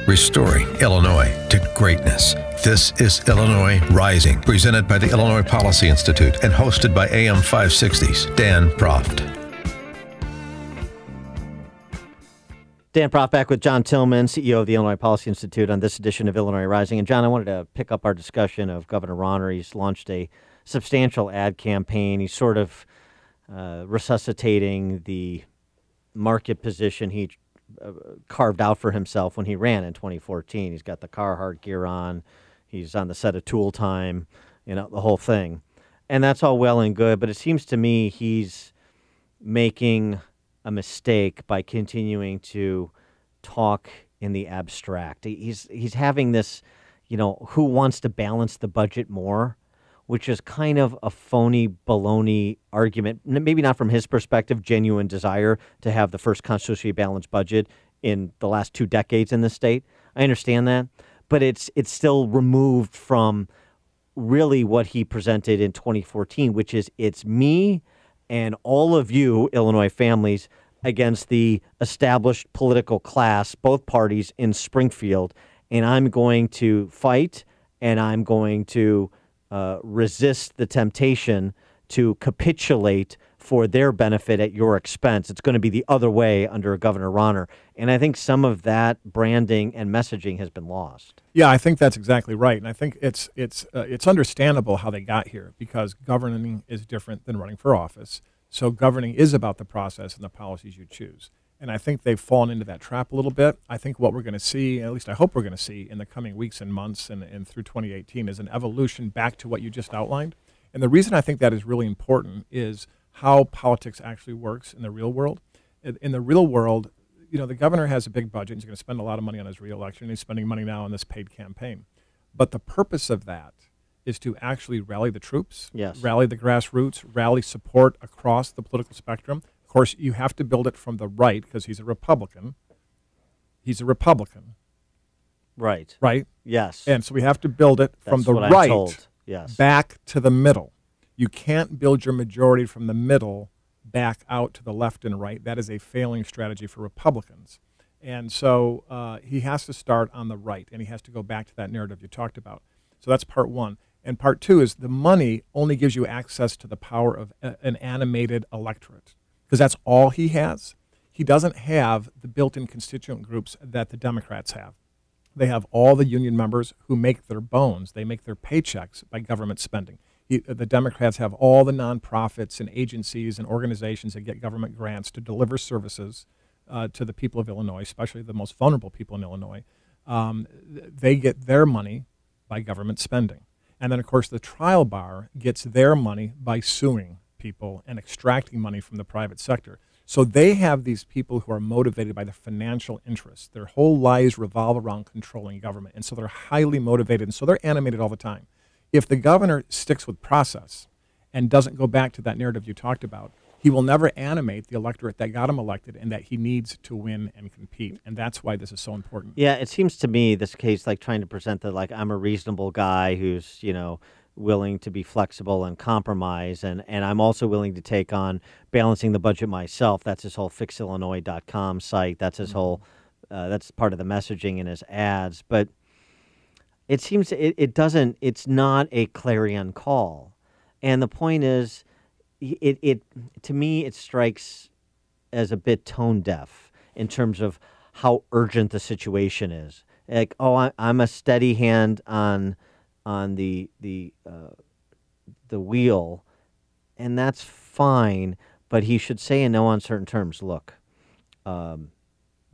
restoring Illinois to greatness. This is Illinois Rising, presented by the Illinois Policy Institute and hosted by AM 560's Dan Proft. Dan Proft back with John Tillman, CEO of the Illinois Policy Institute, on this edition of Illinois Rising. And John, I wanted to pick up our discussion of Governor Rauner. He's launched a substantial ad campaign. He's sort of resuscitating the market position he carved out for himself when he ran in 2014. He's got the Carhartt gear on. He's on the set of Tool Time, the whole thing. And that's all well and good, but it seems to me he's making a mistake by continuing to talk in the abstract. He's having this, who wants to balance the budget more, which is kind of a phony baloney argument. Maybe not from his perspective, genuine desire to have the first constitutionally balanced budget in the last 2 decades in the state. I understand that, but it's still removed from really what he presented in 2014, which is it's me and all of you Illinois families against the established political class, both parties in Springfield, and I'm going to fight and I'm going to resist the temptation to capitulate for their benefit at your expense. It's going to be the other way under Governor Rauner. And I think some of that branding and messaging has been lost. Yeah, I think that's exactly right. And I think it's understandable how they got here, because governing is different than running for office. So governing is about the process and the policies you choose. And I think they've fallen into that trap a little bit. I think what we're going to see, at least I hope we're going to see in the coming weeks and months and through 2018, is an evolution back to what you just outlined. And the reason I think that is really important is how politics actually works in the real world. In the real world, the governor has a big budget. He's going to spend a lot of money on his reelection. He's spending money now on this paid campaign. But the purpose of that is to actually rally the troops, yes, rally the grassroots, rally support across the political spectrum. Of course, you have to build it from the right because he's a Republican. He's a Republican. Right. Right? Yes. And so we have to build it from That's the what I'm right told. Yes. back to the middle. You can't build your majority from the middle back out to the left and right. That is a failing strategy for Republicans. And so he has to start on the right, and he has to go back to that narrative you talked about. So that's part one. And part two is the money only gives you access to the power of an animated electorate, because that's all he has. He doesn't have the built-in constituent groups that the Democrats have. They have all the union members who make their bones. They make their paychecks by government spending. The Democrats have all the nonprofits and agencies and organizations that get government grants to deliver services to the people of Illinois, especially the most vulnerable people in Illinois. They get their money by government spending. And then, of course, the trial bar gets their money by suing people and extracting money from the private sector. So they have these people who are motivated by the financial interests. Their whole lives revolve around controlling government. And so they're highly motivated, and so they're animated all the time. If the governor sticks with process and doesn't go back to that narrative you talked about, he will never animate the electorate that got him elected and that he needs to win and compete. And that's why this is so important. Yeah, it seems to me this case like trying to present that like I'm a reasonable guy who's, willing to be flexible and compromise, and I'm also willing to take on balancing the budget myself. That's his whole fixillinois.com site. That's his whole, that's part of the messaging in his ads. But it seems it's not a clarion call. And the point is, to me, it strikes as a bit tone deaf in terms of how urgent the situation is. Like, I'm a steady hand on the wheel, and that's fine, but he should say in no uncertain terms, look,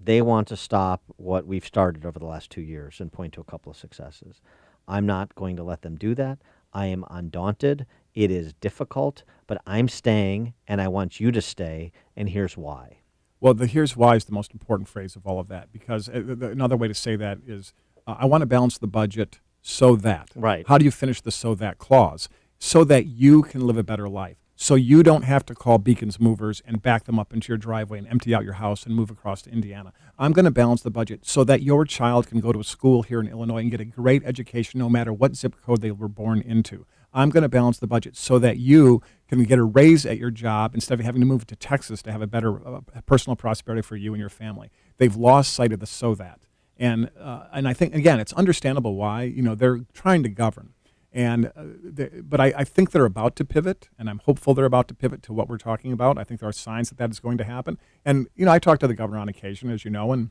they want to stop what we've started over the last 2 years and point to a couple of successes. I'm not going to let them do that. I am undaunted. It is difficult, but I'm staying, and I want you to stay, and here's why. Well, the here's why is the most important phrase of all of that, because another way to say that is I want to balance the budget so that. Right. How do you finish the so that clause? So that you can live a better life. So you don't have to call Beacons Movers and back them up into your driveway and empty out your house and move across to Indiana. I'm going to balance the budget so that your child can go to a school here in Illinois and get a great education no matter what zip code they were born into. I'm going to balance the budget so that you can get a raise at your job instead of having to move to Texas to have a better personal prosperity for you and your family. They've lost sight of the so that. And I think, again, it's understandable why. You know, they're trying to govern. But I think they're about to pivot, and I'm hopeful they're about to pivot to what we're talking about. I think there are signs that that is going to happen. And, you know, I talk to the governor on occasion, as you know, and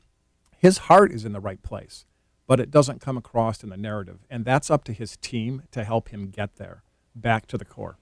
his heart is in the right place, but it doesn't come across in the narrative. And that's up to his team to help him get there, back to the core.